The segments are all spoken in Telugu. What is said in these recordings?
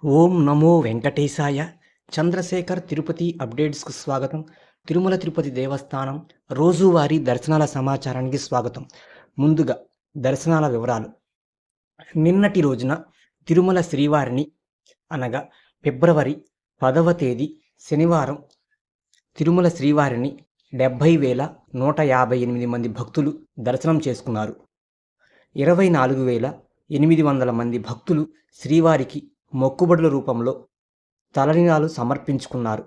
ఓం నమో వెంకటేశాయ. చంద్రశేఖర్ తిరుపతి అప్డేట్స్‌కు స్వాగతం. తిరుమల తిరుపతి దేవస్థానం రోజువారీ దర్శనాల సమాచారానికి స్వాగతం. ముందుగా దర్శనాల వివరాలు. నిన్నటి రోజున తిరుమల శ్రీవారిని అనగా ఫిబ్రవరి 10వ తేదీ శనివారం తిరుమల శ్రీవారిని 70,158 మంది భక్తులు దర్శనం చేసుకున్నారు. 24,800 మంది భక్తులు శ్రీవారికి మొక్కుబడుల రూపంలో తలనీలాలు సమర్పించుకున్నారు.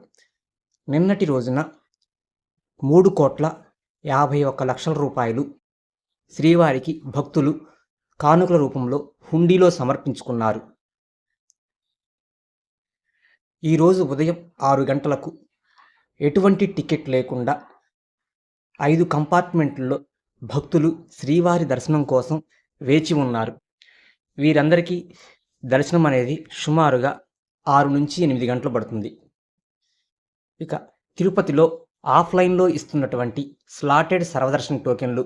నిన్నటి రోజున 3,51,00,000 రూపాయలు శ్రీవారికి భక్తులు కానుకల రూపంలో హుండీలో సమర్పించుకున్నారు. ఈరోజు ఉదయం 6 గంటలకు ఎటువంటి టికెట్ లేకుండా 5 కంపార్ట్మెంట్లలో భక్తులు శ్రీవారి దర్శనం కోసం వేచి ఉన్నారు. వీరందరికీ దర్శనం అనేది సుమారుగా 6 నుంచి 8 గంటలు పడుతుంది. ఇక తిరుపతిలో ఆఫ్లైన్లో ఇస్తున్నటువంటి స్లాటెడ్ సర్వదర్శన టోకెన్లు,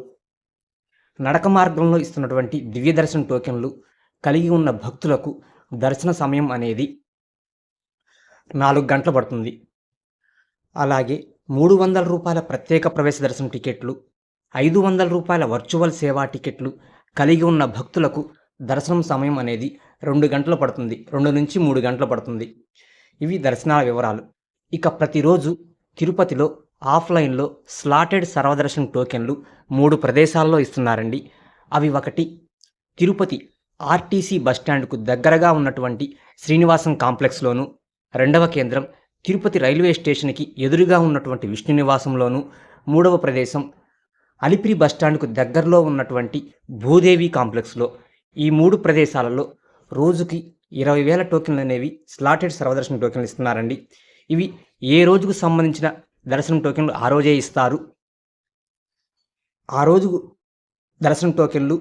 నడక మార్గంలో ఇస్తున్నటువంటి దివ్య దర్శన టోకెన్లు కలిగి ఉన్న భక్తులకు దర్శన సమయం అనేది 4 గంటలు పడుతుంది. అలాగే 300 రూపాయల ప్రత్యేక ప్రవేశ దర్శన టికెట్లు, 500 రూపాయల వర్చువల్ సేవా టికెట్లు కలిగి ఉన్న భక్తులకు దర్శనం సమయం అనేది 2 గంటలు పడుతుంది. 2 నుంచి 3 గంటలు పడుతుంది. ఇవి దర్శనాల వివరాలు. ఇక ప్రతిరోజు తిరుపతిలో ఆఫ్లైన్లో స్లాటెడ్ సర్వదర్శన టోకెన్లు 3 ప్రదేశాల్లో ఇస్తున్నారండి. అవి ఒకటి తిరుపతి ఆర్టీసీ బస్టాండ్కు దగ్గరగా ఉన్నటువంటి శ్రీనివాసం కాంప్లెక్స్లోను, రెండవ కేంద్రం తిరుపతి రైల్వే స్టేషన్కి ఎదురుగా ఉన్నటువంటి విష్ణు నివాసంలోను, మూడవ ప్రదేశం అలిపిరి బస్టాండ్కు దగ్గరలో ఉన్నటువంటి భూదేవి కాంప్లెక్స్లో. ఈ 3 ప్రదేశాలలో రోజుకి 20,000 టోకెన్లు అనేవి స్లాటెడ్ సర్వదర్శన టోకెన్లు ఇస్తున్నారండి. ఇవి ఏ రోజుకు సంబంధించిన దర్శనం టోకెన్లు ఆ రోజే ఇస్తారు. ఆ రోజు దర్శనం టోకెన్లు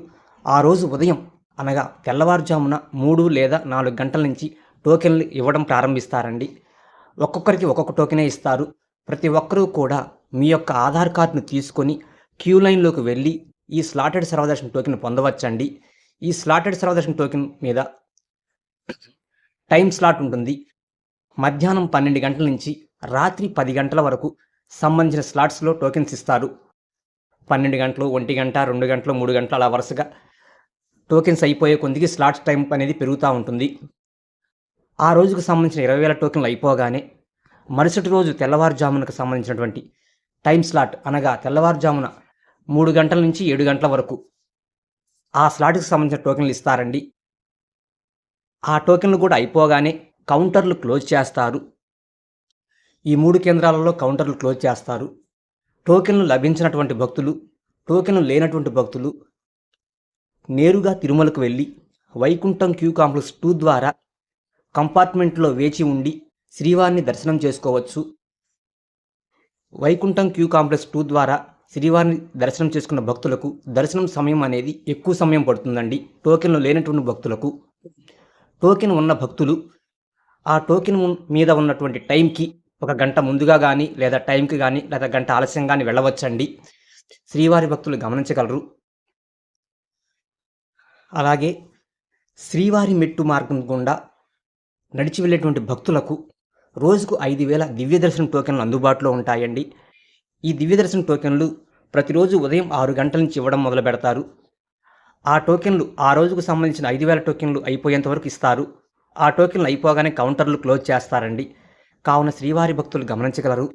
ఆ రోజు ఉదయం అనగా తెల్లవారుజామున 3 లేదా 4 గంటల నుంచి టోకెన్లు ఇవ్వడం ప్రారంభిస్తారండి. ఒక్కొక్కరికి ఒక్కొక్క టోకెనే ఇస్తారు. ప్రతి ఒక్కరూ కూడా మీ యొక్క ఆధార్ కార్డును తీసుకొని క్యూ లైన్లోకి వెళ్ళి ఈ స్లాటెడ్ సర్వదర్శన టోకెన్ పొందవచ్చండి. ఈ స్లాటెడ్ సర్వదర్శన టోకెన్ మీద టైం స్లాట్ ఉంటుంది. మధ్యాహ్నం 12 గంటల నుంచి రాత్రి 10 గంటల వరకు సంబంధించిన స్లాట్స్లో టోకెన్స్ ఇస్తారు. 12 గంటలు, 1 గంట, 2 గంటలు, 3 గంటలు అలా వరుసగా టోకెన్స్ అయిపోయే కొద్దికి స్లాట్స్ టైం అనేది పెరుగుతూ ఉంటుంది. ఆ రోజుకు సంబంధించిన 20,000 టోకెన్లు అయిపోగానే మరుసటి రోజు తెల్లవారుజామునకు సంబంధించినటువంటి టైం స్లాట్ అనగా తెల్లవారుజామున 3 గంటల నుంచి 7 గంటల వరకు ఆ స్లాట్కి సంబంధించిన టోకెన్లు ఇస్తారండి. ఆ టోకెన్లు కూడా అయిపోగానే కౌంటర్లు క్లోజ్ చేస్తారు. ఈ 3 కేంద్రాలలో కౌంటర్లు క్లోజ్ చేస్తారు. టోకెన్లు లభించినటువంటి భక్తులు, టోకెన్లు లేనటువంటి భక్తులు నేరుగా తిరుమలకు వెళ్ళి వైకుంఠం క్యూ కాంప్లెక్స్ 2 ద్వారా కంపార్ట్మెంట్లో వేచి ఉండి శ్రీవారిని దర్శనం చేసుకోవచ్చు. వైకుంఠం క్యూ కాంప్లెక్స్ 2 ద్వారా శ్రీవారిని దర్శనం చేసుకున్న భక్తులకు దర్శనం సమయం అనేది ఎక్కువ సమయం పడుతుందండి. టోకెన్లు లేనటువంటి భక్తులకు. టోకెన్ ఉన్న భక్తులు ఆ టోకెన్ మీద ఉన్నటువంటి టైంకి 1 గంట ముందుగా కానీ లేదా టైంకి కానీ లేదా గంట ఆలస్యం కానీ వెళ్ళవచ్చండి. శ్రీవారి భక్తులు గమనించగలరు. అలాగే శ్రీవారి మెట్టు మార్గం గుండా నడిచి వెళ్ళేటువంటి భక్తులకు రోజుకు 5,000 దివ్య దర్శనం టోకెన్లు అందుబాటులో ఉంటాయండి. ఈ దివ్య దర్శనం టోకెన్లు ప్రతిరోజు ఉదయం 6 గంటల నుంచి ఇవ్వడం మొదలు పెడతారు. ఆ టోకెన్లు ఆ రోజుకు సంబంధించిన 5,000 టోకెన్లు అయిపోయేంత వరకు ఇస్తారు. ఆ టోకెన్లు అయిపోగానే కౌంటర్లు క్లోజ్ చేస్తారండి. కావున శ్రీవారి భక్తులు గమనించగలరు.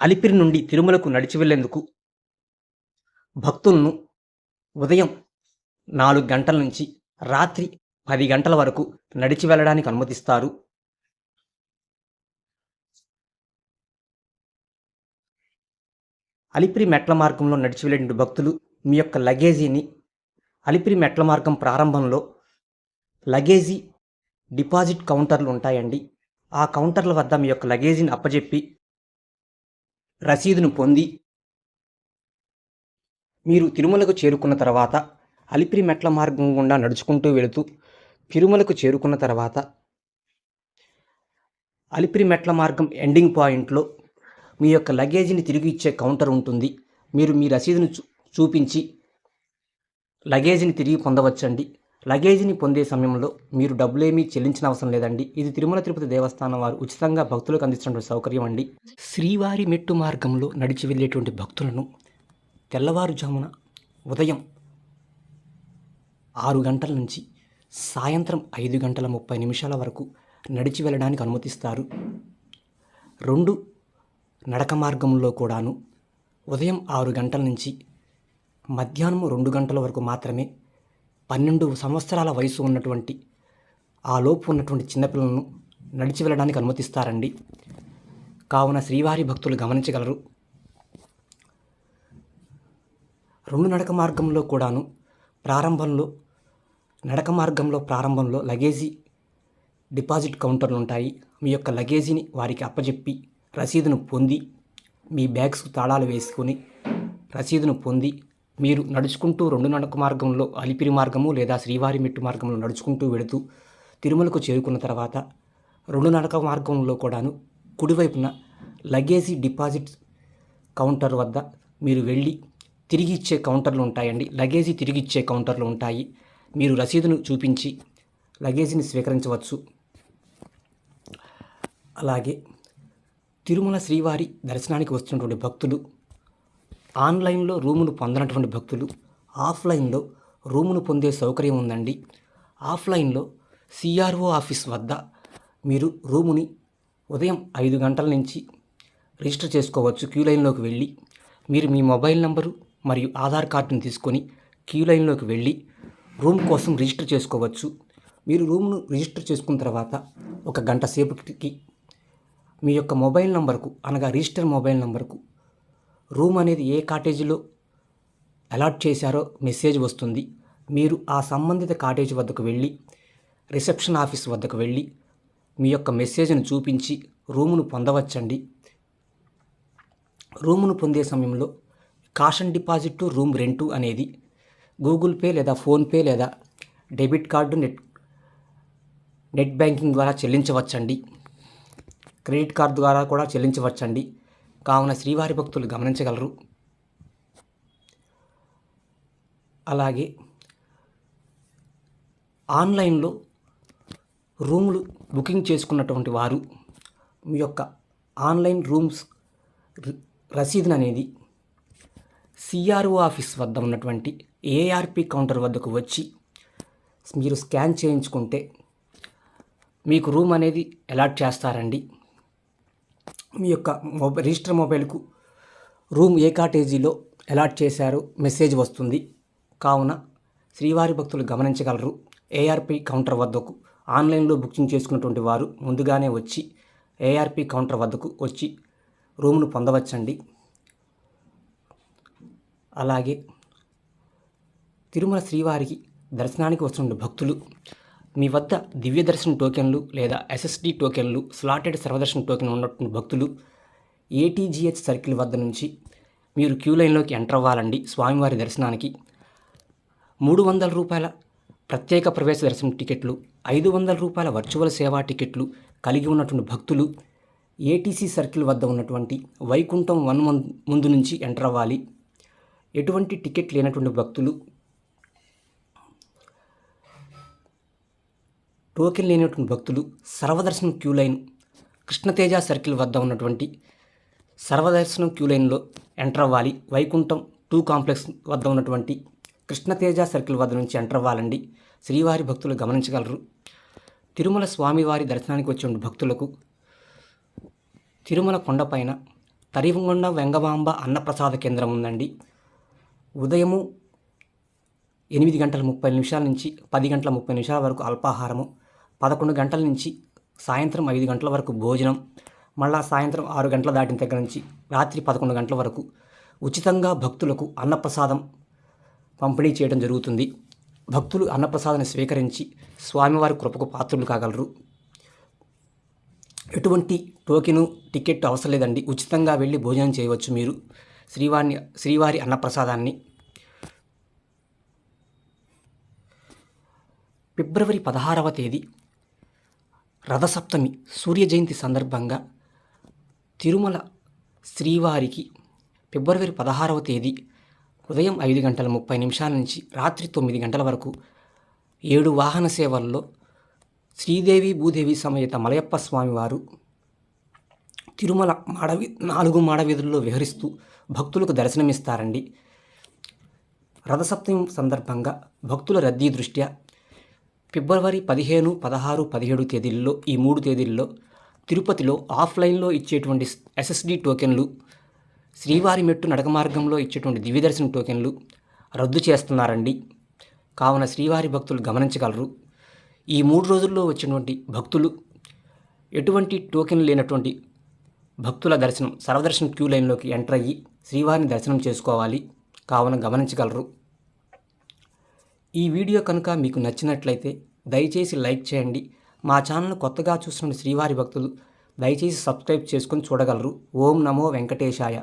అలిపిరి నుండి తిరుమలకు నడిచి వెళ్లేందుకు భక్తులను ఉదయం 4 గంటల నుంచి రాత్రి 10 గంటల వరకు నడిచి వెళ్ళడానికి అనుమతిస్తారు. అలిపిరి మెట్ల మార్గంలో నడిచి వెళ్ళేటువంటి భక్తులు మీ యొక్క లగేజీని అలిపిరి మెట్ల మార్గం ప్రారంభంలో లగేజీ డిపాజిట్ కౌంటర్లు ఉంటాయండి. ఆ కౌంటర్ల వద్ద మీ యొక్క లగేజీని అప్పజెప్పి రసీదును పొంది మీరు తిరుమలకు చేరుకున్న తర్వాత అలిపిరి మెట్ల మార్గం గుండా నడుచుకుంటూ వెళుతూ తిరుమలకు చేరుకున్న తర్వాత అలిపిరి మెట్ల మార్గం ఎండింగ్ పాయింట్లో మీ యొక్క లగేజీని తిరిగి ఇచ్చే కౌంటర్ ఉంటుంది. మీరు మీ రసీదును చూపించి లగేజీని తిరిగి పొందవచ్చండి. లగేజీని పొందే సమయంలో మీరు డబ్బులేమీ చెల్లించిన అవసరం లేదండి. ఇది తిరుమల తిరుపతి దేవస్థానం వారు ఉచితంగా భక్తులకు అందిస్తున్నటువంటి సౌకర్యం అండి. శ్రీవారి మెట్టు మార్గంలో నడిచి వెళ్ళేటువంటి భక్తులను తెల్లవారుజామున ఉదయం 6 గంటల నుంచి సాయంత్రం 5:30 వరకు నడిచి వెళ్ళడానికి అనుమతిస్తారు. 2 నడక మార్గంలో కూడాను ఉదయం 6 గంటల నుంచి మధ్యాహ్నం 2 గంటల వరకు మాత్రమే 12 సంవత్సరాల వయసు ఉన్నటువంటి ఆ లోపు ఉన్నటువంటి చిన్నపిల్లలను నడిచి వెళ్ళడానికి అనుమతిస్తారండి. కావున శ్రీవారి భక్తులు గమనించగలరు. 2 నడక మార్గంలో కూడాను ప్రారంభంలో లగేజీ డిపాజిట్ కౌంటర్లు ఉంటాయి. మీ యొక్క లగేజీని వారికి అప్పజెప్పి రసీదును పొంది మీ బ్యాగ్స్కు తాళాలు వేసుకొని రసీదును పొంది మీరు నడుచుకుంటూ 2 నడక మార్గంలో అలిపిరి మార్గము లేదా శ్రీవారి మెట్టు మార్గంలో నడుచుకుంటూ వెళుతూ తిరుమలకు చేరుకున్న తర్వాత 2 నడక మార్గంలో కూడాను కుడివైపున లగేజీ డిపాజిట్ కౌంటర్ వద్ద మీరు వెళ్ళి తిరిగి ఇచ్చే కౌంటర్లు ఉంటాయండి. లగేజీ తిరిగి ఇచ్చే కౌంటర్లు ఉంటాయి. మీరు రసీదును చూపించి లగేజీని స్వీకరించవచ్చు. అలాగే తిరుమల శ్రీవారి దర్శనానికి వస్తున్నటువంటి భక్తులు ఆన్లైన్లో రూమును పొందనటువంటి భక్తులు ఆఫ్లైన్లో రూమును పొందే సౌకర్యం ఉందండి. ఆఫ్లైన్లో సిఆర్ఓ ఆఫీస్ వద్ద మీరు రూముని ఉదయం 5 గంటల నుంచి రిజిస్టర్ చేసుకోవచ్చు. క్యూ లైన్లోకి వెళ్ళి మీరు మీ మొబైల్ నంబరు మరియు ఆధార్ కార్డును తీసుకొని క్యూ లైన్లోకి వెళ్ళి రూమ్ కోసం రిజిస్టర్ చేసుకోవచ్చు. మీరు రూమ్ను రిజిస్టర్ చేసుకున్న తర్వాత 1 గంట సేపటికి మీ యొక్క మొబైల్ నంబర్కు అనగా రిజిస్టర్ మొబైల్ నంబర్కు రూమ్ అనేది ఏ కాటేజీలో అలాట్ చేశారో మెసేజ్ వస్తుంది. మీరు ఆ సంబంధిత కాటేజీ వద్దకు వెళ్ళి రిసెప్షన్ ఆఫీస్ వద్దకు వెళ్ళి మీ యొక్క మెసేజ్ను చూపించి రూమును పొందవచ్చండి. రూమును పొందే సమయంలో కాషన్ డిపాజిట్ రూమ్ రెంటు అనేది గూగుల్ పే లేదా ఫోన్పే లేదా డెబిట్ కార్డు నెట్ బ్యాంకింగ్ ద్వారా చెల్లించవచ్చండి. క్రెడిట్ కార్డు ద్వారా కూడా చెల్లించవచ్చండి. కావున శ్రీవారి భక్తులు గమనించగలరు. అలాగే ఆన్లైన్లో రూములు బుకింగ్ చేసుకున్నటువంటి వారు మీ యొక్క ఆన్లైన్ రూమ్స్ రసీదును అనేది సిఆర్ఓ ఆఫీస్ వద్ద ఉన్నటువంటి ఏఆర్పి కౌంటర్ వద్దకు వచ్చి మీరు స్కాన్ చేయించుకుంటే మీకు రూమ్ అనేది అలాట్ చేస్తారండి. మీ యొక్క రిజిస్టర్ మొబైల్కు రూమ్ ఏ కాటేజీలో అలాట్ చేశారో మెసేజ్ వస్తుంది. కావున శ్రీవారి భక్తులు గమనించగలరు. ఏఆర్పి కౌంటర్ వద్దకు ఆన్లైన్లో బుకింగ్ చేసుకున్నటువంటి వారు ముందుగానే వచ్చి ఏఆర్పి కౌంటర్ వద్దకు వచ్చి రూమును పొందవచ్చండి. అలాగే తిరుమల శ్రీవారికి దర్శనానికి వస్తున్న భక్తులు మీ వద్ద దివ్య దర్శన టోకెన్లు లేదా ఎస్ఎస్డి టోకెన్లు స్లాటెడ్ సర్వదర్శన టోకెన్ ఉన్నటువంటి భక్తులు ఏటీజీహెచ్ సర్కిల్ వద్ద నుంచి మీరు క్యూ లైన్లోకి ఎంటర్ అవ్వాలండి. స్వామివారి దర్శనానికి 300 రూపాయల ప్రత్యేక ప్రవేశ దర్శనం టికెట్లు, 500 రూపాయల వర్చువల్ సేవా టికెట్లు కలిగి ఉన్నటువంటి భక్తులు ఏటీసీ సర్కిల్ వద్ద ఉన్నటువంటి వైకుంఠం 1 ముందు నుంచి ఎంటర్ అవ్వాలి. ఎటువంటి టికెట్ లేనటువంటి భక్తులు టోకెన్ లేనటువంటి భక్తులు సర్వదర్శనం క్యూ లైన్ కృష్ణతేజ సర్కిల్ వద్ద ఉన్నటువంటి సర్వదర్శనం క్యూ లైన్లో ఎంటర్ అవ్వాలి. వైకుంఠం 2 కాంప్లెక్స్ వద్ద ఉన్నటువంటి కృష్ణతేజ సర్కిల్ వద్ద నుంచి ఎంటర్ అవ్వాలండి. శ్రీవారి భక్తులు గమనించగలరు. తిరుమల స్వామివారి దర్శనానికి వచ్చిన భక్తులకు తిరుమల కొండపైన తరిగొండ వెంగమాంబ అన్నప్రసాద కేంద్రం ఉందండి. ఉదయము 8:30 నుంచి 10:30 వరకు అల్పాహారము, 11 గంటల నుంచి సాయంత్రం 5 గంటల వరకు భోజనం, మళ్ళా సాయంత్రం 6 గంటల దాటిన దగ్గర నుంచి రాత్రి 11 గంటల వరకు ఉచితంగా భక్తులకు అన్నప్రసాదం పంపిణీ చేయడం జరుగుతుంది. భక్తులు అన్నప్రసాదాన్ని స్వీకరించి స్వామివారి కృపకు పాత్రులు కాగలరు. ఎటువంటి టోకెను టికెట్ అవసరం లేదండి. ఉచితంగా వెళ్ళి భోజనం చేయవచ్చు మీరు శ్రీవారి అన్నప్రసాదాన్ని. ఫిబ్రవరి 16వ తేదీ రథసప్తమి సూర్య జయంతి సందర్భంగా తిరుమల శ్రీవారికి ఫిబ్రవరి 16వ తేదీ ఉదయం 5:30 నుంచి రాత్రి 9 గంటల వరకు 7 వాహన సేవల్లో శ్రీదేవి భూదేవి సమేత మలయప్ప స్వామివారు తిరుమల 4 మాడవీధుల్లో విహరిస్తూ భక్తులకు దర్శనమిస్తారండి. రథసప్తమి సందర్భంగా భక్తుల రద్దీ దృష్ట్యా ఫిబ్రవరి 15, 16, 17 తేదీల్లో ఈ 3 తేదీల్లో తిరుపతిలో ఆఫ్లైన్లో ఇచ్చేటువంటి ఎస్ఎస్డి టోకెన్లు, శ్రీవారి మెట్టు నడక మార్గంలో ఇచ్చేటువంటి దివ్యదర్శనం టోకెన్లు రద్దు చేస్తున్నారండి. కావున శ్రీవారి భక్తులు గమనించగలరు. ఈ 3 రోజుల్లో వచ్చినటువంటి భక్తులు ఎటువంటి టోకెన్ లేనటువంటి భక్తుల దర్శనం సర్వదర్శనం క్యూ లైన్లోకి ఎంటర్ అయ్యి శ్రీవారిని దర్శనం చేసుకోవాలి. కావున గమనించగలరు. ఈ వీడియో కనుక మీకు నచ్చినట్లయితే దయచేసి లైక్ చేయండి. మా ఛానల్ కొత్తగా చూస్తున్న శ్రీవారి భక్తులు దయచేసి సబ్స్క్రైబ్ చేసుకొని చూడగలరు. ఓం నమో వెంకటేశాయ.